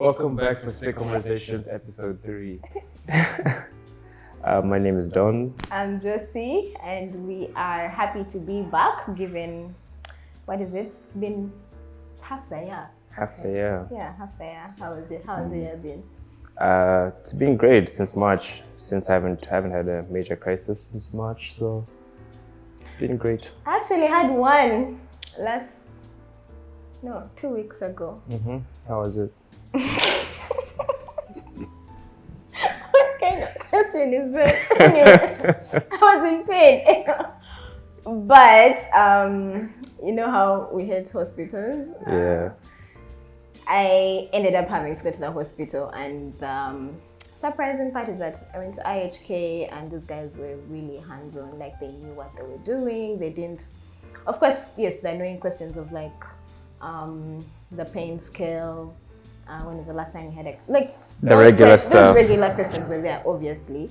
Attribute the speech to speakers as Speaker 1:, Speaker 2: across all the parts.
Speaker 1: Welcome back for Sick Conversations, episode 3. My name is Don.
Speaker 2: I'm Josie, and we are happy to be back, given, what is it? It's been half the year.
Speaker 1: Half the year.
Speaker 2: Yeah, half the year. How's your year been?
Speaker 1: It's been great since March, since I haven't had a major crisis since March, so it's been great.
Speaker 2: I actually had one 2 weeks ago.
Speaker 1: How was it?
Speaker 2: What kind of question is this? Anyway, I was in pain. But, you know how we hate hospitals?
Speaker 1: Yeah.
Speaker 2: I ended up having to go to the hospital, and surprising part is that I went to IHK and these guys were really hands-on, like they knew what they were doing. They didn't, of course, yes, the annoying questions of like the pain scale, when was the last time you had
Speaker 1: the regular stuff.
Speaker 2: Those regular questions were there, obviously,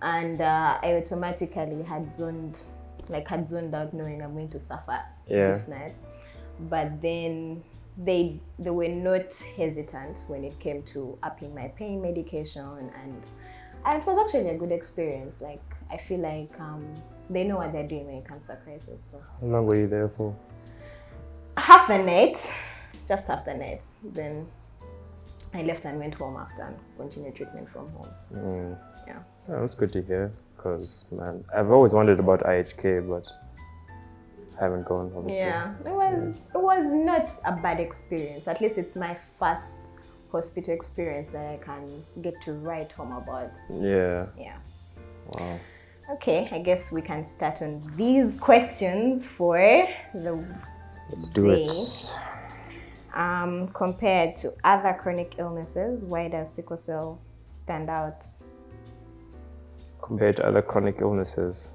Speaker 2: and I automatically had zoned out, knowing I'm going to suffer this night. But then they were not hesitant when it came to upping my pain medication, and it was actually a good experience. Like, I feel like they know what they're doing when it comes to a crisis. So.
Speaker 1: How long were you there for?
Speaker 2: Half the night, just half the night. Then I left and went home after and continued treatment from home. Yeah.
Speaker 1: Oh, that's good to hear, because, man, I've always wondered about IHK, but I haven't gone, obviously.
Speaker 2: Yeah, it was not a bad experience. At least it's my first hospital experience that I can get to write home about.
Speaker 1: Yeah.
Speaker 2: Yeah.
Speaker 1: Wow.
Speaker 2: Okay, I guess we can start on these questions for the
Speaker 1: Let's do
Speaker 2: day.
Speaker 1: it.
Speaker 2: Compared to other chronic illnesses, why does sickle cell stand out?
Speaker 1: Compared to other chronic illnesses,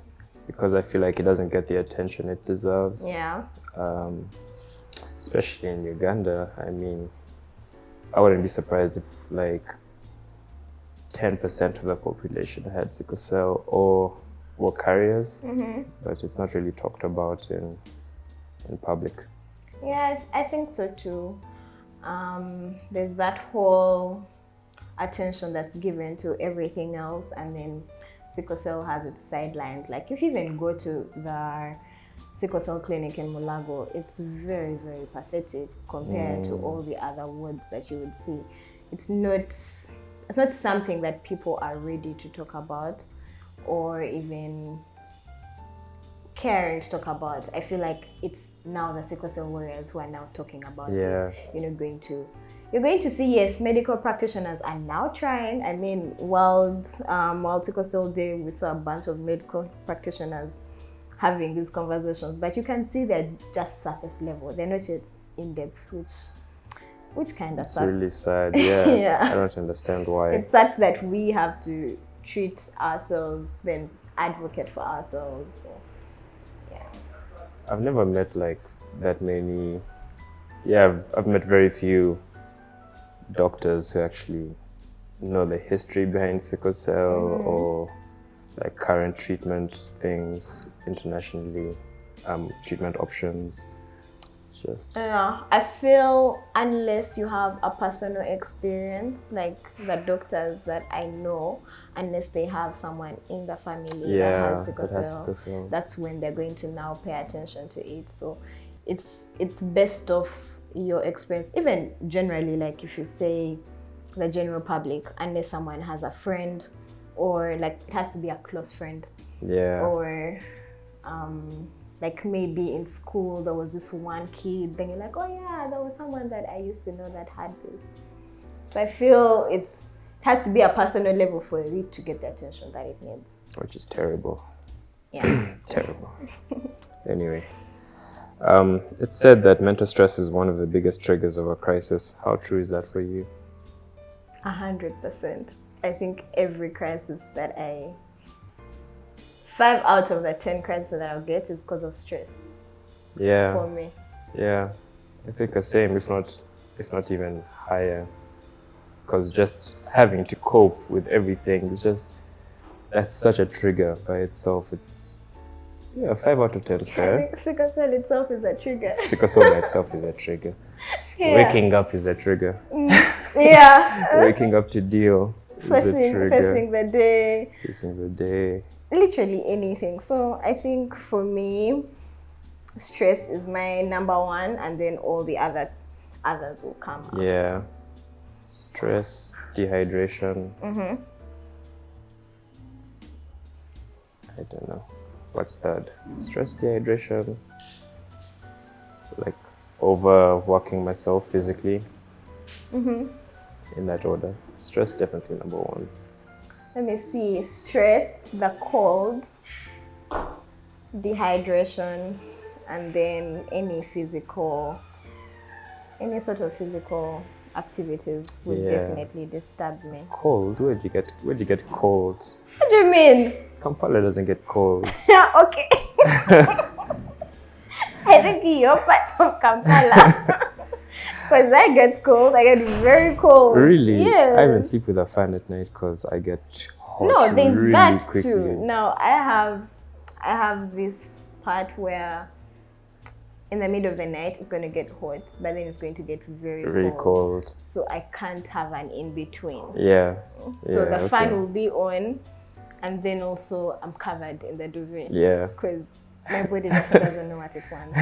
Speaker 1: because I feel like it doesn't get the attention it deserves.
Speaker 2: Yeah.
Speaker 1: Especially in Uganda. I mean, I wouldn't be surprised if like 10% of the population had sickle cell or were carriers, but it's not really talked about in public.
Speaker 2: Yeah, I think so too. There's that whole attention that's given to everything else, and then sickle cell has its sidelined. Like, if you even go to the sickle cell clinic in Mulago, it's very, very pathetic compared to all the other wards that you would see. It's not something that people are ready to talk about or even caring to talk about. I feel like it's now the sickle cell warriors who are now talking about it. You're going to see, yes, medical practitioners are now trying. I mean, World Sickle Cell Day, we saw a bunch of medical practitioners having these conversations, but you can see they're just surface level. They're not yet in depth, which kind of sucks.
Speaker 1: It's really sad. Yeah.
Speaker 2: Yeah.
Speaker 1: I don't understand why.
Speaker 2: It sucks that we have to treat ourselves, then advocate for ourselves. So, yeah.
Speaker 1: I've never met like that many. Yeah, I've met very few doctors who actually know the history behind sickle cell or like current treatment things internationally, treatment options. It's just...
Speaker 2: Yeah, I feel unless you have a personal experience, like the doctors that I know, unless they have someone in the family that has sickle cell, that's when they're going to now pay attention to it. So it's best off your experience, even generally, like if you say the general public, unless someone has a friend, or like it has to be a close friend, or like maybe in school there was this one kid, then you're like, oh yeah, there was someone that I used to know that had this. So I feel it has to be a personal level for it to get the attention that it needs,
Speaker 1: which is terrible.
Speaker 2: Yeah.
Speaker 1: Terrible. Anyway, it's said that mental stress is one of the biggest triggers of a crisis. How true is that for you?
Speaker 2: 100%. I think every crisis that 5 out of the 10 crises that I'll get is because of stress.
Speaker 1: Yeah.
Speaker 2: For me.
Speaker 1: Yeah, I think the same, if not even higher. Because just having to cope with everything is that's such a trigger by itself. It's 5 out of 10 is fair.
Speaker 2: I think sickle cell itself is a trigger.
Speaker 1: Sickle cell by itself is a trigger. Yeah. Waking up is a trigger.
Speaker 2: Yeah.
Speaker 1: Waking up to deal is a trigger.
Speaker 2: Facing the day.
Speaker 1: Facing the day.
Speaker 2: Literally anything. So I think for me, stress is my number one, and then all the others will come after.
Speaker 1: Yeah. Stress, dehydration. I don't know. What's third? Stress, dehydration. Like overworking myself physically. In that order. Stress definitely number one.
Speaker 2: Let me see. Stress, the cold, dehydration, and then any sort of physical activities would definitely disturb me.
Speaker 1: Cold? Where'd you get cold?
Speaker 2: What do you mean?
Speaker 1: Kampala doesn't get cold.
Speaker 2: Okay. I think you're part of Kampala. Because I get cold, I get very cold.
Speaker 1: Really?
Speaker 2: Yes.
Speaker 1: I even sleep with a fan at night because I get hot.
Speaker 2: No, there's
Speaker 1: really
Speaker 2: that
Speaker 1: quickly.
Speaker 2: too. Now I have this part where in the middle of the night it's going to get hot, but then it's going to get very
Speaker 1: cold.
Speaker 2: So I can't have an in between.
Speaker 1: Yeah.
Speaker 2: So the fan will be on, and then also I'm covered in the duvet.
Speaker 1: Yeah.
Speaker 2: Because my body just doesn't know what it wants.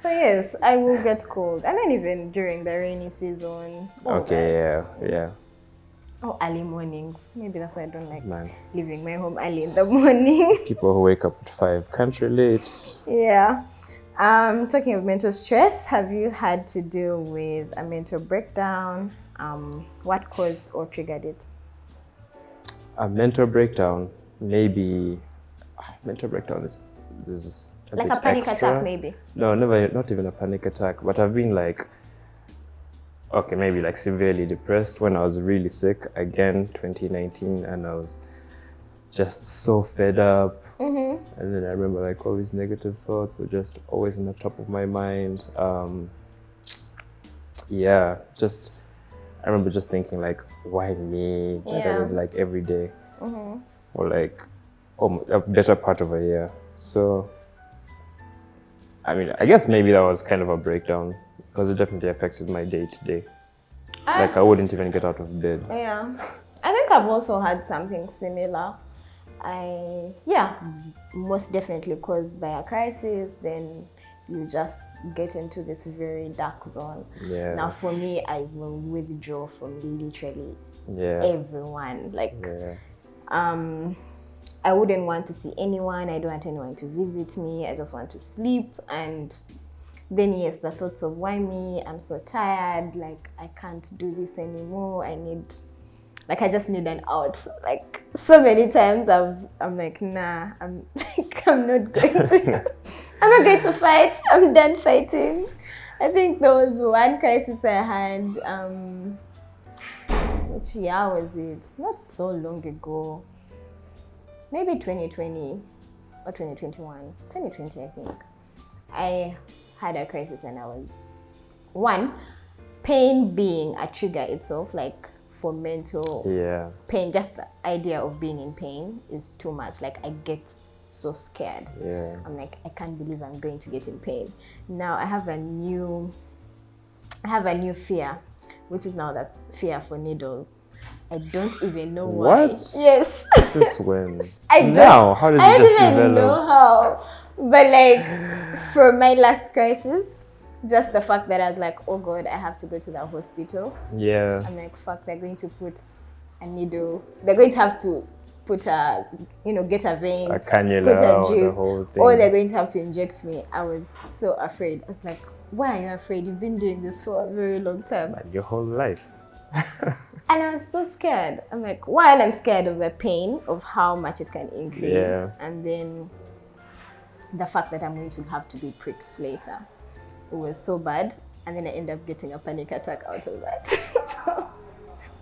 Speaker 2: So yes, I will get cold, and then even during the rainy season.
Speaker 1: Yeah.
Speaker 2: Oh, early mornings. Maybe that's why I don't like leaving my home early in the morning.
Speaker 1: People who wake up at 5 can't relate.
Speaker 2: Yeah. Talking of mental stress, have you had to deal with a mental breakdown? What caused or triggered it?
Speaker 1: A mental breakdown, maybe. Mental breakdown is a
Speaker 2: like
Speaker 1: bit
Speaker 2: a panic
Speaker 1: extra.
Speaker 2: attack, maybe.
Speaker 1: No, never. Not even a panic attack. But I've been like, okay, maybe like severely depressed when I was really sick again, 2019, and I was just so fed up. And then I remember like all these negative thoughts were just always on the top of my mind. I remember just thinking like, why me? Like every day for like a better part of a year. So, I mean, I guess maybe that was kind of a breakdown because it definitely affected my day to day. Like I wouldn't even get out of bed.
Speaker 2: Yeah, I think I've also had something similar. Most definitely caused by a crisis, then you just get into this very dark zone.
Speaker 1: Yeah.
Speaker 2: Now for me, I will withdraw from literally everyone. I wouldn't want to see anyone. I don't want anyone to visit me. I just want to sleep. And then yes, the thoughts of why me? I'm so tired. Like I can't do this anymore. I just need an out. Like so many times I'm like, nah, I'm not going to I'm not going to fight. I'm done fighting. I think there was one crisis I had, which year was it? Not so long ago. Maybe 2020 or 2021. 2020, I think. I had a crisis and I was pain being a trigger itself, like for mental pain, just the idea of being in pain is too much. Like I get so scared. I'm like, I can't believe I'm going to get in pain. Now I have a new fear, which is now the fear for needles. I don't even know why.
Speaker 1: What?
Speaker 2: Yes.
Speaker 1: Since when?
Speaker 2: I don't.
Speaker 1: Now, how does it just develop?
Speaker 2: I don't even know how. But like, for my last crisis, just the fact that I was like, oh God, I have to go to the hospital.
Speaker 1: Yeah.
Speaker 2: I'm like, fuck, they're going to put a needle. They're going to have to put get a vein,
Speaker 1: a cannula,
Speaker 2: put a drip,
Speaker 1: the whole thing.
Speaker 2: or they're going to have to inject me. I was so afraid. I was like, why are you afraid? You've been doing this for a very long time.
Speaker 1: Like your whole life.
Speaker 2: And I was so scared. I'm like, one, I'm scared of the pain, of how much it can increase.
Speaker 1: Yeah.
Speaker 2: And then the fact that I'm going to have to be pricked later. It was so bad. And then I ended up getting a panic attack out of that. So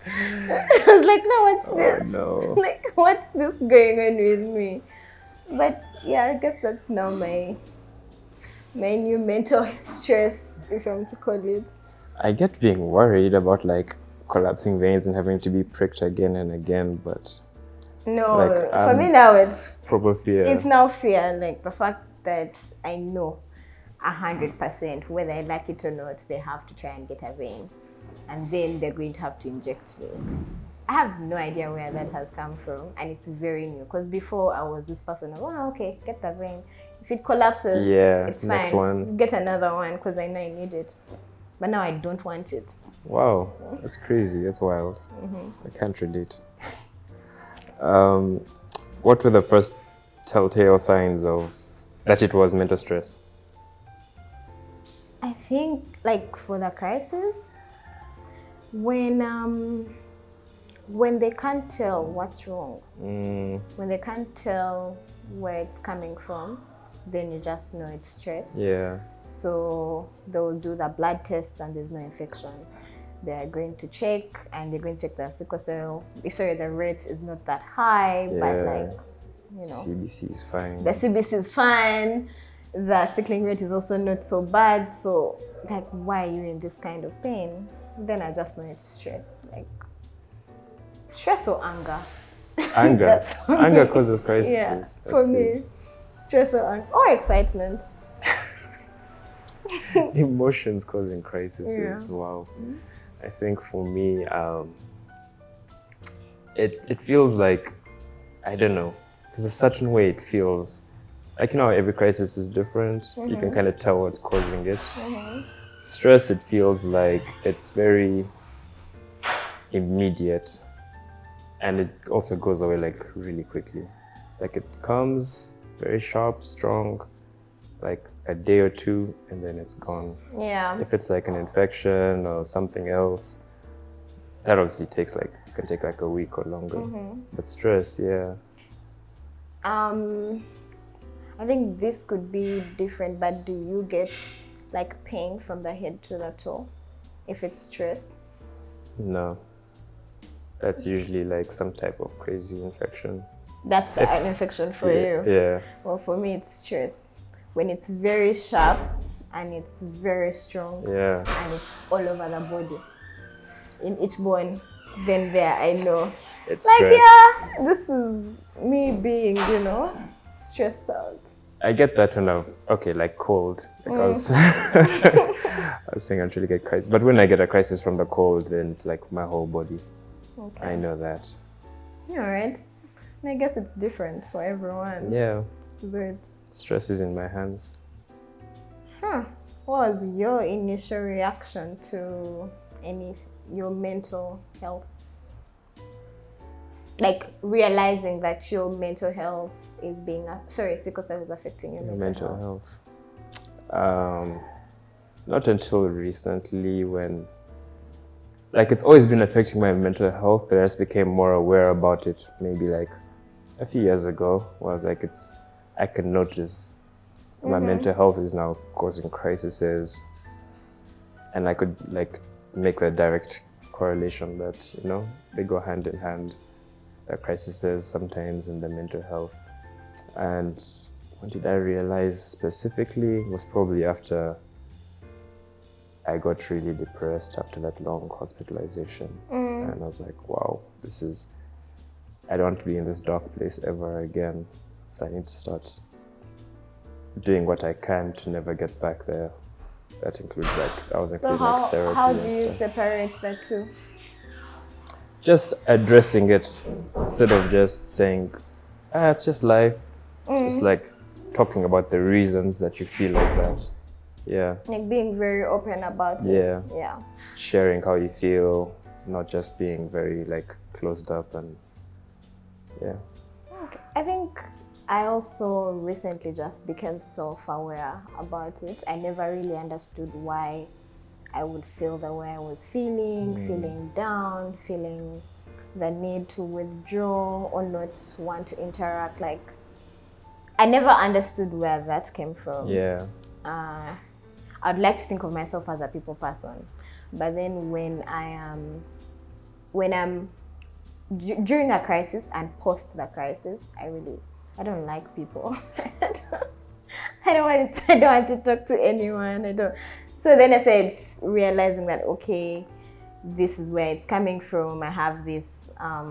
Speaker 2: I was like, no, what's this?
Speaker 1: No.
Speaker 2: Like, what's this going on with me? But yeah, I guess that's now my new mental stress, if I'm to call it.
Speaker 1: I get being worried about like collapsing veins and having to be pricked again and again, but
Speaker 2: no, for me now it's
Speaker 1: proper fear.
Speaker 2: It's now fear, like the fact that I know 100% whether I like it or not, they have to try and get a vein. and then they're going to have to inject me. I have no idea where that has come from, and it's very new. Because before I was this person, oh, okay, get the vein. If it collapses, it's fine.
Speaker 1: Next one.
Speaker 2: Get another one because I know I need it. But now I don't want it.
Speaker 1: Wow, that's crazy. That's wild. I can't relate. What were the first telltale signs of that it was mental stress?
Speaker 2: I think, like, for the crisis, when they can't tell what's wrong, when they can't tell where it's coming from, then you just know it's stress.
Speaker 1: Yeah.
Speaker 2: So they'll do the blood tests and there's no infection. They're going to check and they're going to check the sickle cell. Sorry, the rate is not that high, but like, you know.
Speaker 1: CBC is fine.
Speaker 2: The CBC is fine. The sickling rate is also not so bad. So, like, why are you in this kind of pain? Then I just know it's stress. Like, stress or anger.
Speaker 1: Anger. Anger causes crises.
Speaker 2: Yeah,
Speaker 1: That's
Speaker 2: for
Speaker 1: great.
Speaker 2: me. Stress or anger. Or excitement.
Speaker 1: Emotions causing crises.
Speaker 2: Yeah.
Speaker 1: Wow. I think for me, it feels like, I don't know, there's a certain way it feels. Like, you know, every crisis is different. You can kind of tell what's causing it. Stress, it feels like it's very immediate, and it also goes away like really quickly. Like, it comes very sharp, strong, like a day or two, and then it's gone.
Speaker 2: Yeah.
Speaker 1: If it's like an infection or something else, that obviously can take like a week or longer. But stress, yeah.
Speaker 2: I think this could be different, but do you get like pain from the head to the toe if it's stress?
Speaker 1: No. That's usually like some type of crazy infection.
Speaker 2: That's an infection for you?
Speaker 1: Yeah.
Speaker 2: Well, for me, it's stress. When it's very sharp and it's very strong and it's all over the body, in each bone, then there I know.
Speaker 1: It's
Speaker 2: like,
Speaker 1: stress.
Speaker 2: yeah, this is me being, stressed out.
Speaker 1: I get that when like cold, because I was saying I don't really get crisis. But when I get a crisis from the cold, then it's like my whole body.
Speaker 2: Okay.
Speaker 1: I know that.
Speaker 2: Yeah, right. I guess it's different for everyone.
Speaker 1: Yeah.
Speaker 2: But
Speaker 1: Stress is in my hands.
Speaker 2: what was your initial reaction to your mental health? Like realizing that your mental health is sickle cell is affecting your mental
Speaker 1: health. Not until recently, when, like, it's always been affecting my mental health, but I just became more aware about it maybe like a few years ago. Where I was like, I can notice my mental health is now causing crises, and I could like make that direct correlation that, they go hand in hand. The crises sometimes in the mental health. And when did I realize specifically was probably after I got really depressed after that long hospitalization. And I was like, wow, I don't want to be in this dark place ever again. So I need to start doing what I can to never get back there. That includes therapy.
Speaker 2: So how do you separate the two?
Speaker 1: Just addressing it instead of just saying, it's just life. Just like talking about the reasons that you feel like that. Yeah. Like
Speaker 2: being very open about it.
Speaker 1: Yeah.
Speaker 2: Yeah.
Speaker 1: Sharing how you feel, not just being very like closed up and yeah.
Speaker 2: Okay. I think I also recently just became self-aware about it. I never really understood why I would feel the way I was feeling down, feeling the need to withdraw or not want to interact. Like, I never understood where that came from.
Speaker 1: Yeah.
Speaker 2: I'd like to think of myself as a people person, but then when I'm during a crisis and post the crisis, I don't like people. I don't want to talk to anyone. So then I said, realizing that, okay, this is where it's coming from. I have this I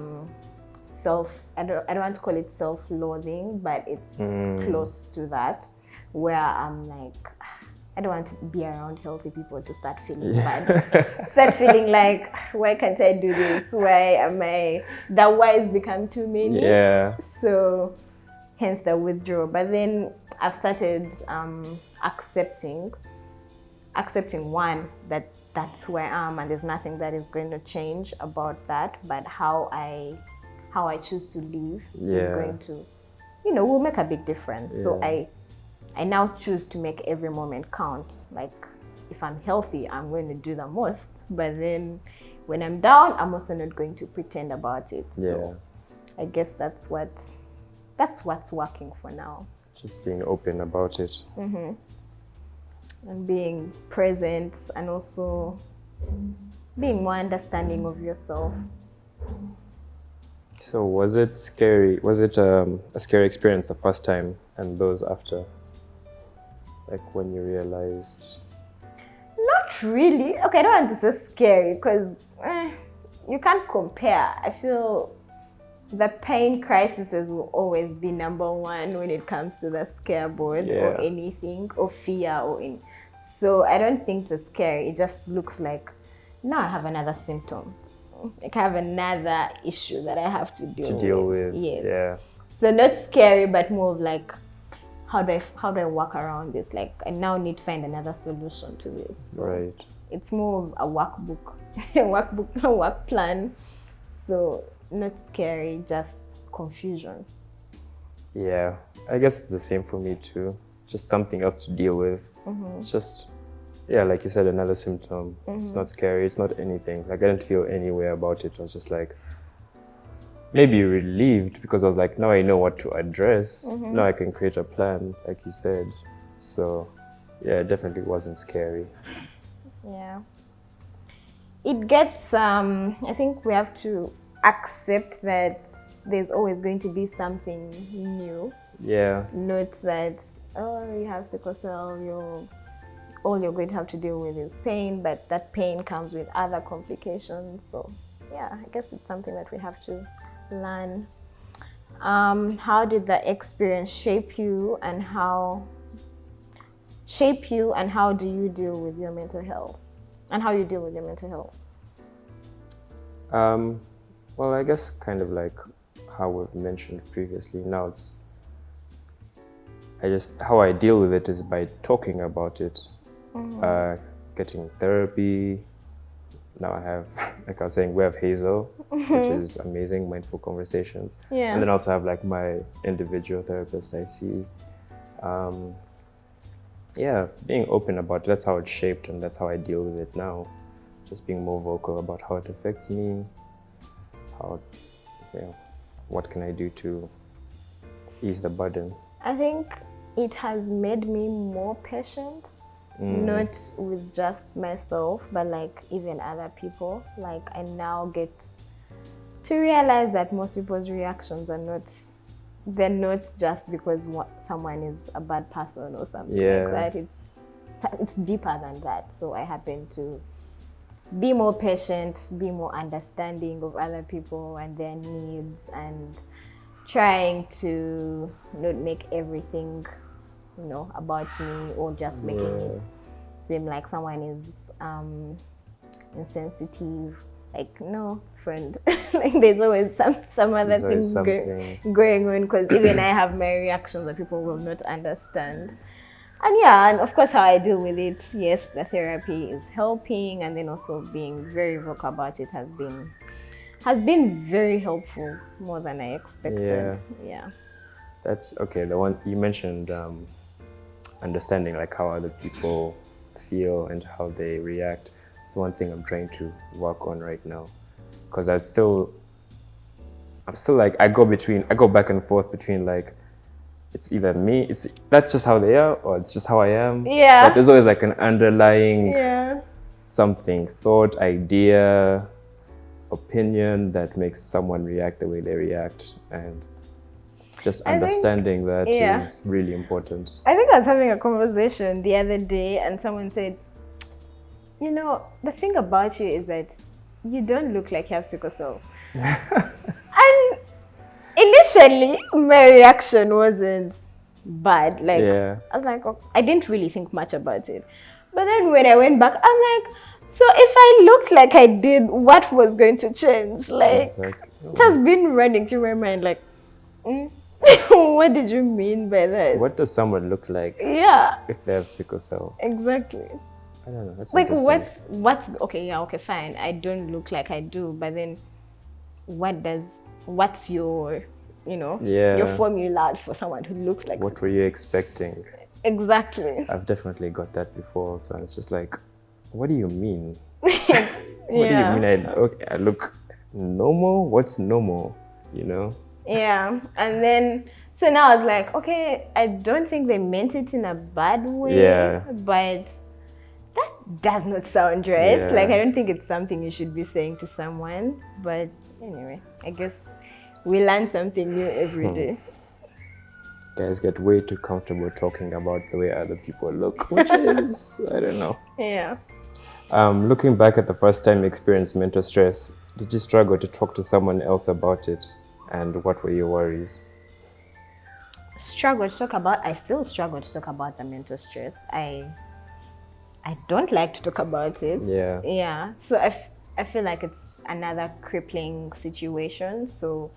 Speaker 2: don't want to call it self-loathing, but it's close to that, where I'm like, I don't want to be around healthy people to start feeling bad. Start feeling like, why can't I do this? Why am I? The whys become too many.
Speaker 1: Yeah.
Speaker 2: So, hence the withdrawal. But then I've started accepting one, that that's who I am, and there's nothing that is going to change about that. But how I choose to live is going to, will make a big difference. So I now choose to make every moment count. Like, if I'm healthy, I'm going to do the most. But then when I'm down, I'm also not going to pretend about it.
Speaker 1: Yeah.
Speaker 2: So I guess that's what's working for now.
Speaker 1: Just being open about it.
Speaker 2: Mm-hmm. And being present, and also being more understanding of yourself.
Speaker 1: So was it scary? Was it a scary experience the first time, and those after? Like when you realized?
Speaker 2: Not really. Okay, I don't want to say scary, because you can't compare. I feel the pain crises will always be number one when it comes to the scare board or anything, or fear, so I don't think it's scary. It just looks like, now I have another symptom. Like, I have another issue that I have to deal with. Yes.
Speaker 1: Yeah.
Speaker 2: So not scary, but more of like, how do I work around this? Like, I now need to find another solution to this. So
Speaker 1: right.
Speaker 2: It's more of a workbook, a work plan. So not scary, just confusion.
Speaker 1: Yeah, I guess it's the same for me too. Just something else to deal with. Mm-hmm. It's just, like you said, another symptom. Mm-hmm. It's not scary. It's not anything. Like, I didn't feel any way about it. I was just like, maybe relieved, because I was like, now I know what to address. Mm-hmm. Now I can create a plan, like you said. So, it definitely wasn't scary.
Speaker 2: Yeah. It gets, I think we have to accept that there's always going to be something new.
Speaker 1: Yeah.
Speaker 2: Not that, you have sickle cell, all you're going to have to deal with is pain, but that pain comes with other complications. So, I guess it's something that we have to learn. How did the experience shape you, and how do you deal with your mental health? And how you deal with your mental health?
Speaker 1: Well, I guess kind of like how we've mentioned previously. Now how I deal with it is by talking about it, getting therapy. Now I have, like I was saying, we have Hazel, which is amazing, mindful conversations. Yeah. And then also have like my individual therapist I see. Being open about it, that's how it's shaped, and that's how I deal with it now. Just being more vocal about how it affects me, what can I do to ease the burden.
Speaker 2: I think it has made me more patient, not with just myself, but like even other people. Like, I now get to realize that most people's reactions are they're not just because someone is a bad person or something like that. It's deeper than that. So I happen to be more patient, be more understanding of other people and their needs, and trying to not make everything, about me, or just making it seem like someone is insensitive. Like, no, friend. Like, there's always some other things going on, because even I have my reactions that people will not understand. And of course, how I deal with it, yes, the therapy is helping, and then also being very vocal about it has been very helpful, more than I expected. Yeah.
Speaker 1: That's okay. The one you mentioned, understanding like how other people feel and how they react. It's one thing I'm trying to work on right now, because I'm still like, I go back and forth between like, it's either me, that's just how they are, or it's just how I am. Yeah. But there's always like an underlying something, thought, idea, opinion that makes someone react the way they react, and just understanding that is really important.
Speaker 2: I think I was having a conversation the other day, and someone said, the thing about you is that you don't look like you have sickle cell. And initially, my reaction wasn't, bad. Like,
Speaker 1: Yeah.
Speaker 2: I was like, oh, I didn't really think much about it. But then when I went back, I'm like, so if I looked like I did, what was going to change? Like,
Speaker 1: Exactly.
Speaker 2: it has been running through my mind, like, what did you mean by that?
Speaker 1: What does someone look like
Speaker 2: Yeah,
Speaker 1: if they have sickle cell?
Speaker 2: exactly.
Speaker 1: I don't know. That's
Speaker 2: Like,
Speaker 1: interesting.
Speaker 2: what's okay? Yeah, okay, fine. I don't look like I do, but then, what's your, your
Speaker 1: Yeah.
Speaker 2: formula for someone who looks like
Speaker 1: What were you expecting?
Speaker 2: exactly?
Speaker 1: I've definitely got that before. So it's just like, what do you mean? What do you mean I look normal? What's normal? You know?
Speaker 2: Yeah, and then so now I was like, okay, I don't think they meant it in a bad way,
Speaker 1: Yeah.
Speaker 2: but that does not sound right.
Speaker 1: Yeah.
Speaker 2: Like, I don't think it's something you should be saying to someone. But anyway, I guess we learn something new every day.
Speaker 1: Guys get way too comfortable talking about the way other people look, which is, I don't know.
Speaker 2: Yeah.
Speaker 1: Looking back at the first time you experienced mental stress, did you struggle to talk to someone else about it? And what were your worries?
Speaker 2: I still struggle to talk about the mental stress. I don't like to talk about it.
Speaker 1: Yeah.
Speaker 2: Yeah. So I feel like it's another crippling situation. So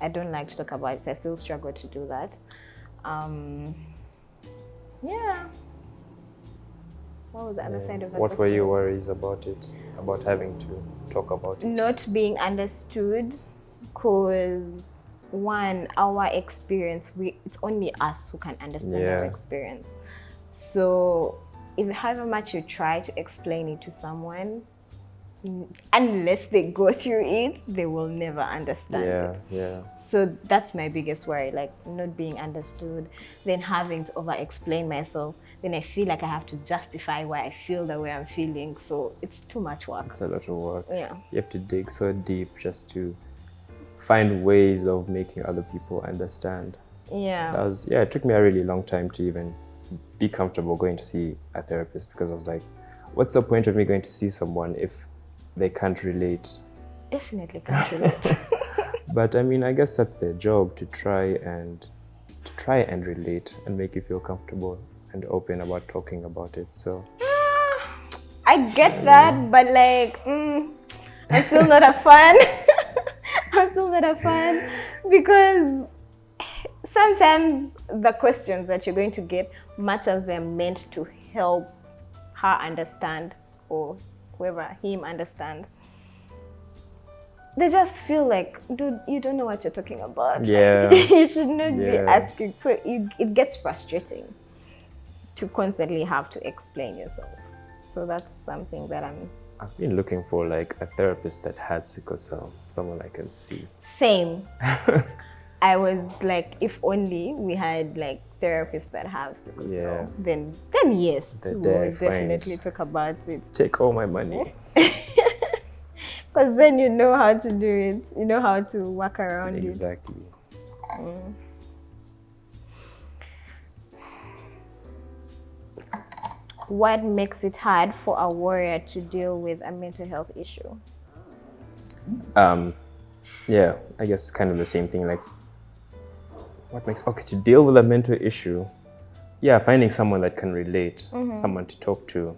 Speaker 2: I don't like to talk about it. So I still struggle to do that. Yeah. What was the other side of that?
Speaker 1: What were your worries about it? About having to talk about it?
Speaker 2: Not being understood, because one, our experience, it's only us who can understand our experience. So if however much you try to explain it to someone, unless they go through it, they will never understand it.
Speaker 1: Yeah.
Speaker 2: So that's my biggest worry, like not being understood, then having to over explain myself. Then I feel like I have to justify why I feel the way I'm feeling. So it's too much work.
Speaker 1: It's a lot of work.
Speaker 2: Yeah.
Speaker 1: You have to dig so deep just to find ways of making other people understand.
Speaker 2: Yeah.
Speaker 1: It took me a really long time to even be comfortable going to see a therapist, because I was like, what's the point of me going to see someone if they can't relate?
Speaker 2: Definitely can't relate.
Speaker 1: But I mean, I guess that's their job, to try and relate and make you feel comfortable and open about talking about it. So
Speaker 2: I get that, but like, I'm still not a fan. I'm still not a fan, because sometimes the questions that you're going to get, much as they're meant to help her understand, or whoever, him understand, they just feel like, dude, you don't know what you're talking about.
Speaker 1: Yeah.
Speaker 2: Like, you should not be asking. So it gets frustrating to constantly have to explain yourself. So that's something that
Speaker 1: I've been looking for like a therapist that has sickle cell, someone I can see.
Speaker 2: Same. I was like, if only we had like therapists that have sickle cell, then yes, we would definitely talk about it.
Speaker 1: Take all my money.
Speaker 2: Because then you know how to do it. You know how to work around it.
Speaker 1: Exactly.
Speaker 2: What makes it hard for a warrior to deal with a mental health issue?
Speaker 1: Yeah, I guess kind of the same thing. Like, to deal with a mental issue, finding someone that can relate, someone to talk to.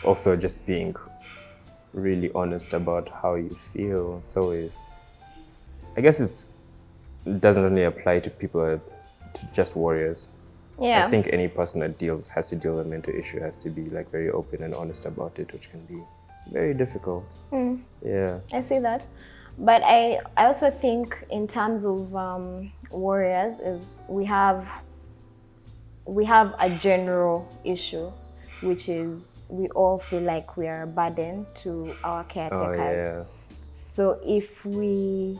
Speaker 1: Also, just being really honest about how you feel. It's always, I guess it doesn't only apply to people, to just warriors.
Speaker 2: Yeah.
Speaker 1: I think any person that has to deal with a mental issue has to be like very open and honest about it, which can be very difficult. Yeah.
Speaker 2: I see that. But I also think in terms of warriors, is we have a general issue, which is we all feel like we are a burden to our caretakers. So if we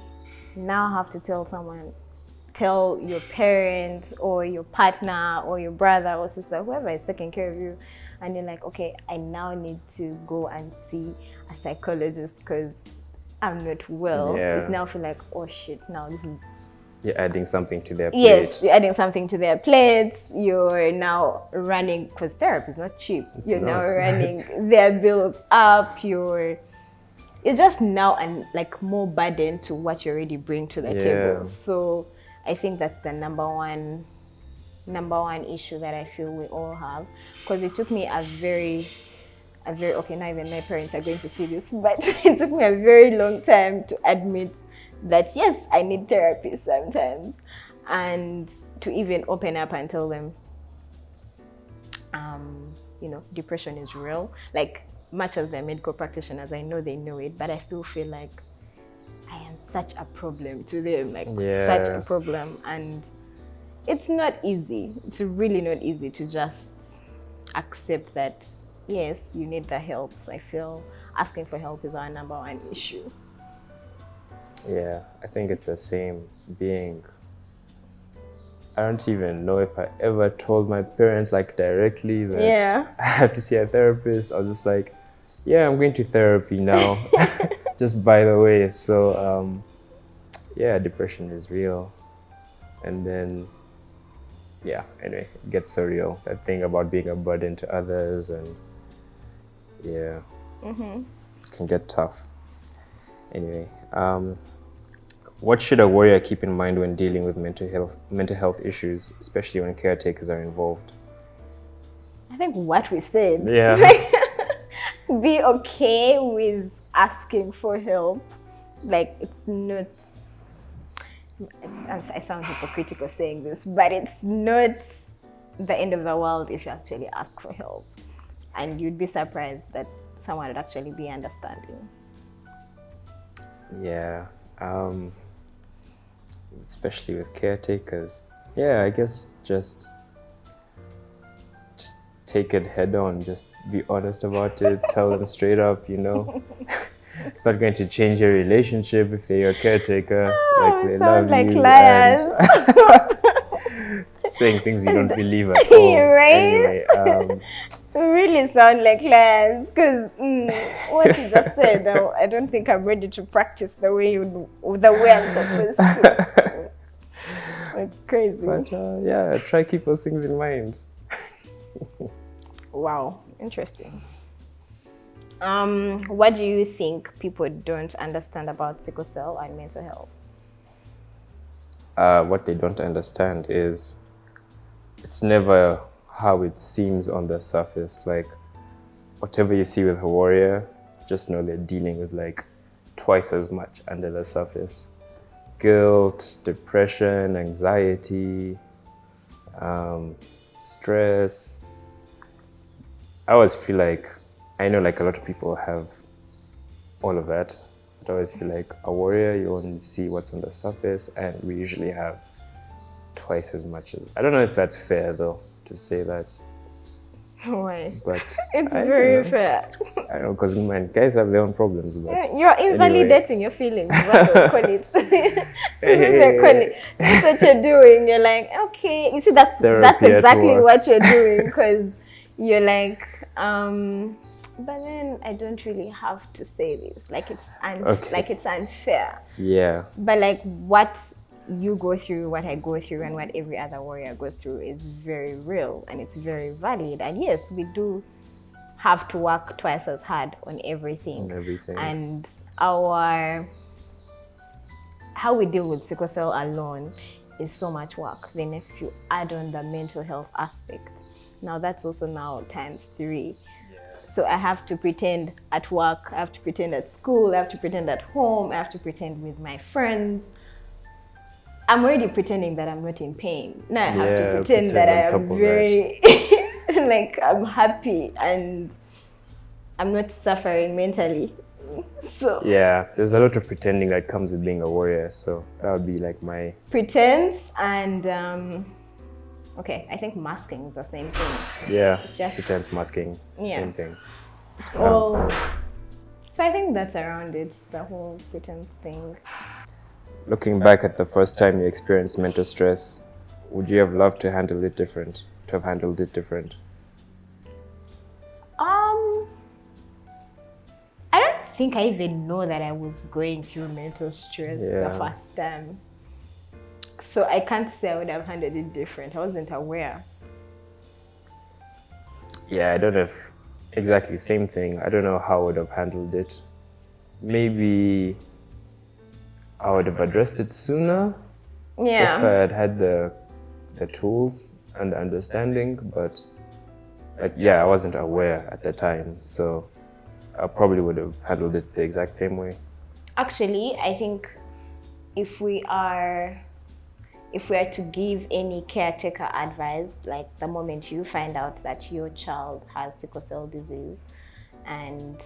Speaker 2: now have to tell your parents or your partner or your brother or sister, whoever is taking care of you, and you're like, okay, I now need to go and see a psychologist because I'm not well. It's now feel like, oh shit, now this is...
Speaker 1: You're adding something to their plate.
Speaker 2: Yes, you're adding something to their plates. You're now running, because therapy is not cheap. You're now running their bills up. You're just now like more burden to what you already bring to the table. So I think that's the number one issue that I feel we all have, because it took me a very okay, not even my parents are going to see this, but it took me a very long time to admit that yes, I need therapy sometimes, and to even open up and tell them, depression is real. Like, much as they're medical practitioners, I know they know it, but I still feel like I am such a problem to them, like such a problem. And it's not easy. It's really not easy to just accept that, yes, you need the help. So I feel asking for help is our number one issue.
Speaker 1: Yeah, I think it's the same being. I don't even know if I ever told my parents like directly that I have to see a therapist. I was just like, yeah, I'm going to therapy now. Just by the way. So yeah, depression is real. And then anyway, it gets so real. That thing about being a burden to others, and it can get tough. Anyway, what should a warrior keep in mind when dealing with mental health issues, especially when caretakers are involved?
Speaker 2: I think what we said.
Speaker 1: Yeah.
Speaker 2: Be okay with asking for help. Like, it's not. I sound hypocritical saying this, but it's not the end of the world if you actually ask for help, and you'd be surprised that someone would actually be understanding.
Speaker 1: Yeah. Especially with caretakers. Yeah, I guess just take it head on, just be honest about it, tell them straight up, It's not going to change your relationship if they're your caretaker. Like, they
Speaker 2: sound
Speaker 1: love
Speaker 2: like
Speaker 1: you
Speaker 2: liars.
Speaker 1: And saying things you don't believe at all.
Speaker 2: Right?
Speaker 1: Anyway,
Speaker 2: really sound like liars, because what you just said, I don't think I'm ready to practice the way I'm supposed to. It's crazy.
Speaker 1: But yeah, try keep those things in mind.
Speaker 2: Wow, interesting. What do you think people don't understand about sickle cell and mental health?
Speaker 1: What they don't understand is it's never how it seems on the surface. Like, whatever you see with a warrior, just know they're dealing with like twice as much under the surface. Guilt, depression, anxiety, stress. I always feel like, I know like a lot of people have all of that, but I always feel like a warrior, you only see what's on the surface, and we usually have twice as much as. I don't know if that's fair though, to say that.
Speaker 2: Why?
Speaker 1: But
Speaker 2: it's very fair.
Speaker 1: I don't know, because guys have their own problems. But
Speaker 2: you're invalidating your feelings. What they call it. That's what you're doing. You're like, okay. You see, that's exactly what you're doing, because you're like, but then I don't really have to say this. Like, it's unfair.
Speaker 1: Yeah.
Speaker 2: But like, what you go through, what I go through, and what every other warrior goes through is very real, and it's very valid. And yes, we do have to work twice as hard on everything. And how we deal with sickle cell alone is so much work. Then if you add on the mental health aspect, now that's also now times 3. So I have to pretend at work, I have to pretend at school, I have to pretend at home, I have to pretend with my friends. I'm already pretending that I'm not in pain. Now I have to pretend that I am very, like, I'm happy and I'm not suffering mentally. So
Speaker 1: yeah, there's a lot of pretending that comes with being a warrior. So that would be like my
Speaker 2: pretense. And okay, I think masking is the same thing.
Speaker 1: Yeah, it's just pretense, masking, same thing.
Speaker 2: So I think that's around it, the whole pretense thing.
Speaker 1: Looking back at the first time you experienced mental stress, would you have loved to have handled it different?
Speaker 2: I don't think I even know that I was going through mental stress the first time. So I can't say I would have handled it different. I wasn't aware.
Speaker 1: Yeah, I don't know if exactly same thing. I don't know how I would have handled it. Maybe I would have addressed it sooner,
Speaker 2: Yeah.
Speaker 1: If I had had the tools and the understanding, but I wasn't aware at the time, so I probably would have handled it the exact same way.
Speaker 2: Actually, I think if we are to give any caretaker advice, like the moment you find out that your child has sickle cell disease, and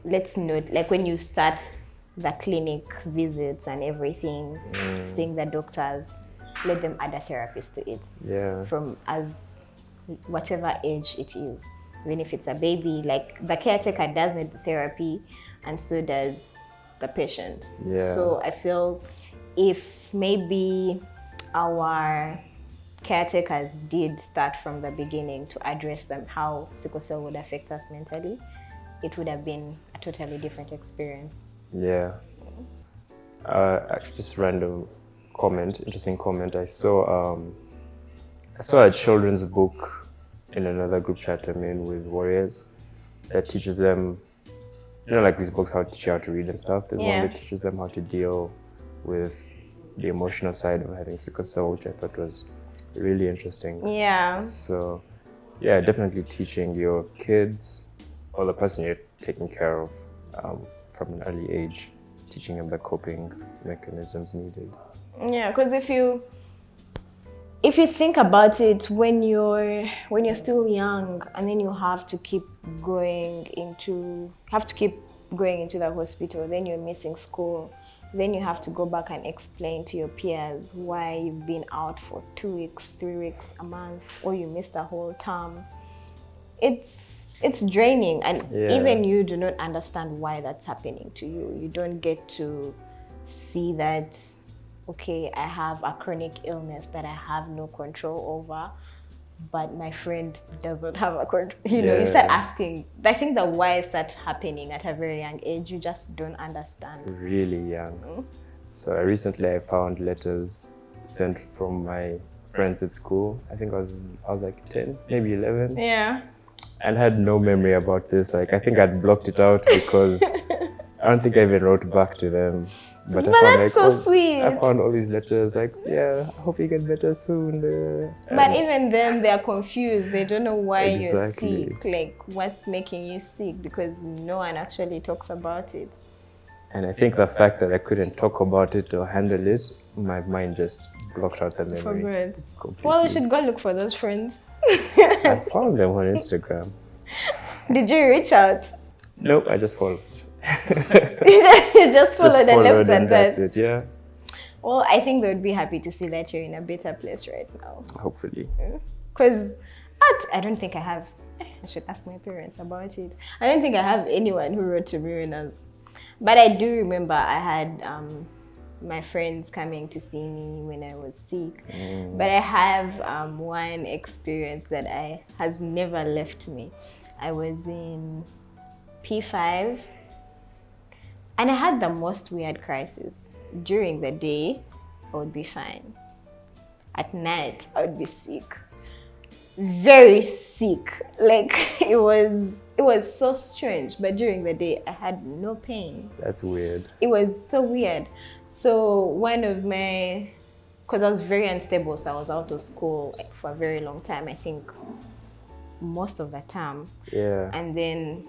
Speaker 2: let's note, like when you start the clinic visits and everything, seeing the doctors, let them add a therapist to it.
Speaker 1: Yeah.
Speaker 2: From as whatever age it is. Even if it's a baby, like the caretaker does need the therapy, and so does the patient.
Speaker 1: Yeah.
Speaker 2: So I feel if maybe our caretakers did start from the beginning to address them, how sickle cell would affect us mentally, it would have been a totally different experience.
Speaker 1: Yeah. Actually, just random comment, interesting comment. I saw a children's book in another group chat I'm in with warriors that teaches them, like these books how to teach you how to read and stuff. There's one that teaches them how to deal with the emotional side of having sickle cell, which I thought was really interesting.
Speaker 2: Yeah.
Speaker 1: So, yeah, definitely teaching your kids or the person you're taking care of from an early age, teaching them the coping mechanisms needed.
Speaker 2: Yeah, because if you think about it, when you're still young, and then you have to keep going into the hospital, then you're missing school, then you have to go back and explain to your peers why you've been out for 2 weeks, 3 weeks, a month, or you missed a whole term. It's draining, and even you do not understand why that's happening to you. You don't get to see that, okay, I have a chronic illness that I have no control over, but my friend does not have a control. You start asking. I think the why starts happening at a very young age. You just don't understand.
Speaker 1: Really young. So recently I found letters sent from my friends at school. I think I was like 10, maybe 11.
Speaker 2: Yeah.
Speaker 1: And had no memory about this. Like, I think I'd blocked it out because I don't think I even wrote back to them. But I found
Speaker 2: that's so sweet.
Speaker 1: I found all these letters like, yeah, I hope you get better soon.
Speaker 2: But even them, they're confused. They don't know why
Speaker 1: Exactly.
Speaker 2: you're sick. Like, what's making you sick? Because no one actually talks about it.
Speaker 1: And I think the fact that I couldn't talk about it or handle it, my mind just blocked out the memory.
Speaker 2: Forgot.
Speaker 1: Completely.
Speaker 2: Well, we should go look for those friends.
Speaker 1: I found them on Instagram.
Speaker 2: Did you reach out?
Speaker 1: Nope, I just followed.
Speaker 2: You just followed and left
Speaker 1: and
Speaker 2: at
Speaker 1: that's
Speaker 2: that.
Speaker 1: it, yeah.
Speaker 2: Well, I think they would be happy to see that you're in a better place right now.
Speaker 1: Hopefully.
Speaker 2: Because I don't think I have. I should ask my parents about it. I don't think I have anyone who wrote to me when I was. But I do remember I had my friends coming to see me when I was sick. But I have one experience that has never left me. I was in P5 and I had the most weird crisis. During the day, I would be fine. At night, I would be sick. Very sick. Like, it was so strange. But during the day, I had no pain.
Speaker 1: That's weird.
Speaker 2: It was so weird. So one of my, because I was very unstable, so I was out of school for a very long time, I think most of the time.
Speaker 1: Yeah.
Speaker 2: And then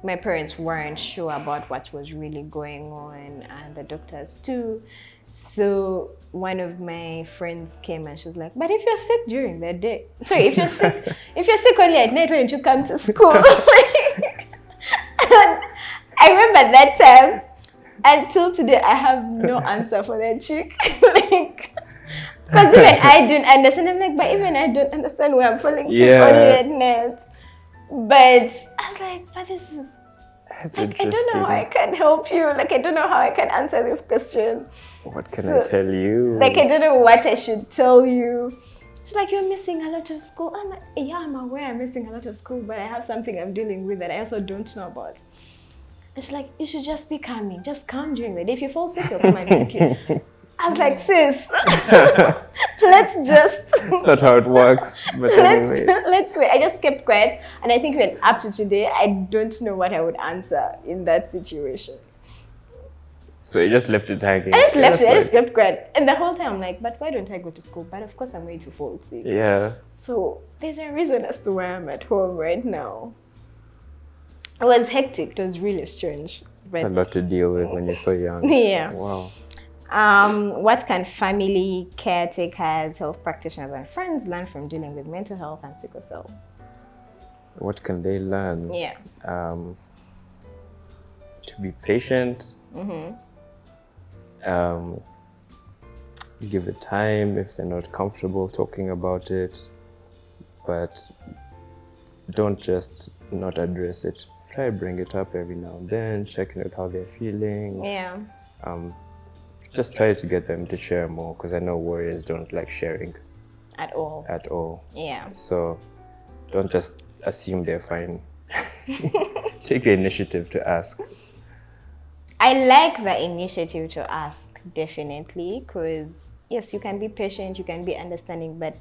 Speaker 2: my parents weren't sure about what was really going on, and the doctors too. So one of my friends came and she was like, but if you're sick during the day, sorry, if you're sick only at night, why don't you come to school? And I remember that time. Until today, I have no answer for that chick. Like, because even I didn't understand. I'm like, but even I don't understand why I'm falling sick only at night. But I was like, but this is,
Speaker 1: That's
Speaker 2: like, I
Speaker 1: interesting.
Speaker 2: don't know how I can help you. Like, I don't know how I can answer this question.
Speaker 1: What can I tell you?
Speaker 2: Like, I don't know what I should tell you. She's like, you're missing a lot of school. I'm like, yeah, I'm aware I'm missing a lot of school, but I have something I'm dealing with that I also don't know about. And she's like, you should just be calming. Just calm during the day. If you fall sick, you'll come and take you. I was like, sis, let's just...
Speaker 1: That's not how it works, but anyway.
Speaker 2: Let's wait. I just kept quiet. And I think even up to today, I don't know what I would answer in that situation.
Speaker 1: So you just left it hanging.
Speaker 2: I just left it. I
Speaker 1: like,
Speaker 2: just kept quiet. And the whole time I'm like, but why don't I go to school? But of course I'm going to fall sick.
Speaker 1: Yeah.
Speaker 2: So there's a reason as to why I'm at home right now. It was hectic. It was really strange.
Speaker 1: It's a lot to deal with when you're so young.
Speaker 2: Yeah.
Speaker 1: Wow.
Speaker 2: What can family, caretakers, health practitioners, and friends learn from dealing with mental health and sickle cell?
Speaker 1: What can they learn?
Speaker 2: Yeah.
Speaker 1: To be patient. Give it time if they're not comfortable talking about it, but don't just not address it. Try to bring it up every now and then, check in with how they're feeling.
Speaker 2: Yeah.
Speaker 1: Just try to get them to share more, because I know warriors don't like sharing
Speaker 2: At all.
Speaker 1: at all.
Speaker 2: Yeah.
Speaker 1: So don't just assume they're fine. Take the initiative to ask.
Speaker 2: I like the initiative to ask, definitely, because yes, you can be patient, you can be understanding, but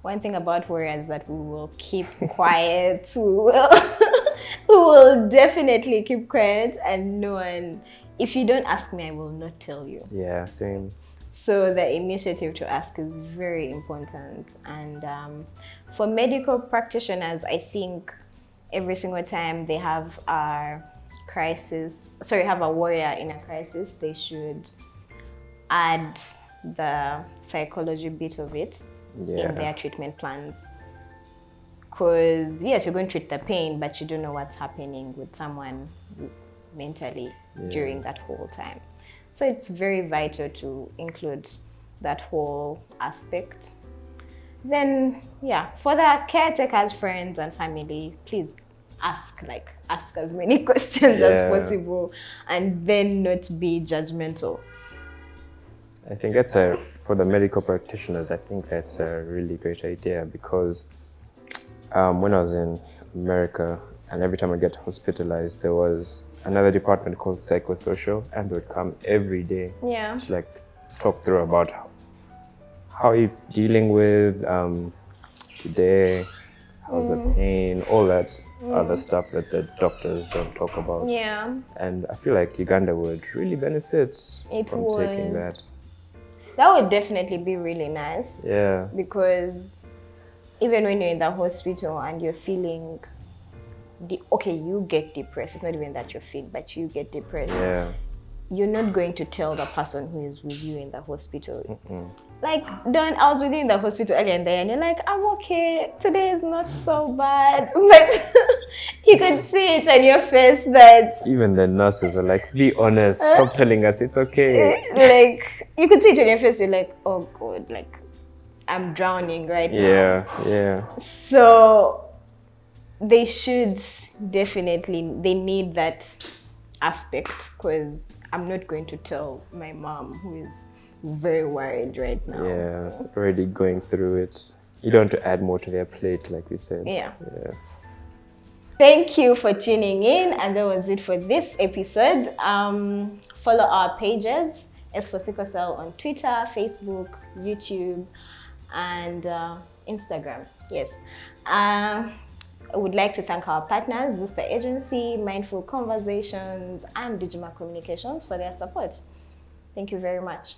Speaker 2: one thing about warriors is that we will keep quiet. We will definitely keep quiet, and no one, if you don't ask me, I will not tell you.
Speaker 1: Yeah, same.
Speaker 2: So the initiative to ask is very important. And for medical practitioners, I think every single time they have a warrior in a crisis, they should add the psychology bit of it in their treatment plans. Because yes, you're going to treat the pain, but you don't know what's happening with someone mentally during that whole time. So it's very vital to include that whole aspect. Then for the caretakers, friends, and family, please ask as many questions as possible, and then not be judgmental.
Speaker 1: I think for the medical practitioners, I think that's a really great idea, because when I was in America, and every time I get hospitalized, there was another department called psychosocial, and they would come every day to talk through about how you're dealing with today, how's the pain, all that other stuff that the doctors don't talk about.
Speaker 2: Yeah.
Speaker 1: And I feel like Uganda would really benefit from taking that.
Speaker 2: That would definitely be really nice.
Speaker 1: Yeah.
Speaker 2: Because even when you're in the hospital and you're feeling you get depressed. It's not even that you feel, but you get depressed.
Speaker 1: Yeah.
Speaker 2: You're not going to tell the person who is with you in the hospital. Like, Don, I was with you in the hospital earlier in the day, and you're like, I'm okay. Today is not so bad. But you could see it on your face that...
Speaker 1: Even the nurses were like, be honest, stop telling us it's okay.
Speaker 2: Like, you could see it on your face, you're like, oh God, like, I'm drowning right now.
Speaker 1: Yeah.
Speaker 2: So they should definitely, they need that aspect, because I'm not going to tell my mom, who is very worried right now.
Speaker 1: Yeah, already going through it. You don't want to add more to their plate, like we said.
Speaker 2: Yeah. Thank you for tuning in, and that was it for this episode. Follow our pages, S for Sickle Cell, on Twitter, Facebook, YouTube, and Instagram. Yes. I would like to thank our partners, Booster Agency, Mindful Conversations, and Digima Communications for their support. Thank you very much.